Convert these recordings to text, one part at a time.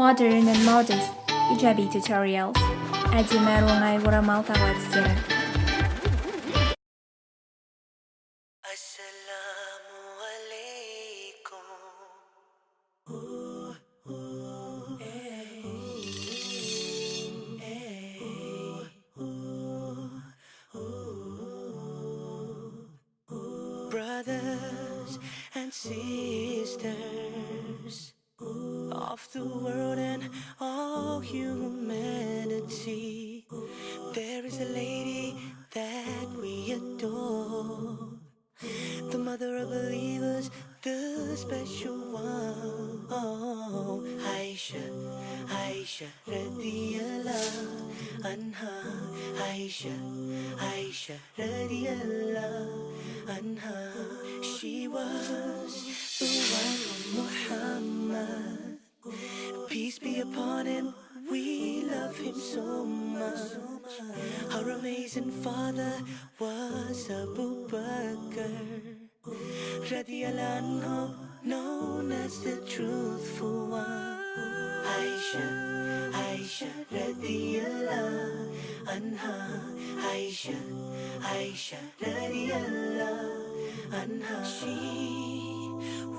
Modern and modest Hijabi tutorials. Әдемі оңай орамал тағу әдістері. Assalamualaikum. Brothers and sisters of the world and all humanity, there is a lady that we adore, the mother of believers, the special one. Oh, Aisha, Aisha, radiyallahu anha. Aisha, Aisha, radiyallahu anha. She was the wife of Muhammad. Peace be upon him, we love him so much. Our amazing father was Abu Bakr, radiyallahu anhu, known as the truthful one. Aisha, Aisha, radiyallahu anha. Aisha, Aisha, radiyallahu anha. She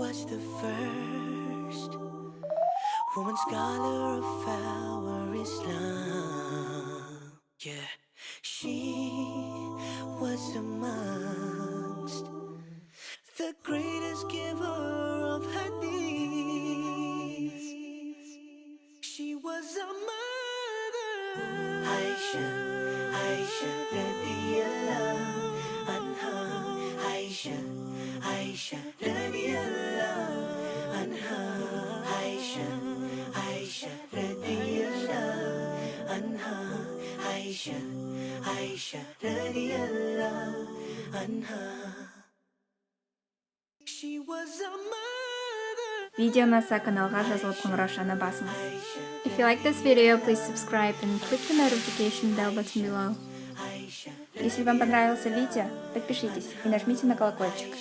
was the first woman scholar of our Islam. Yeah, she was amongst the greatest giver of hadith. She was a mother. Aisha, Aisha, radiyallahu anha. Aisha, Aisha, radiyallahu anha. Aisha, Aisha, radiyallahu anha. Aisha, Aisha, radiyallahu anha. She was a mother. Видео ұнаса каналға жазылып қоңыраушаны басыңыз. If you like this video, please subscribe and click the notification bell button below. Если вам понравился видео, подпишитесь и нажмите на колокольчик.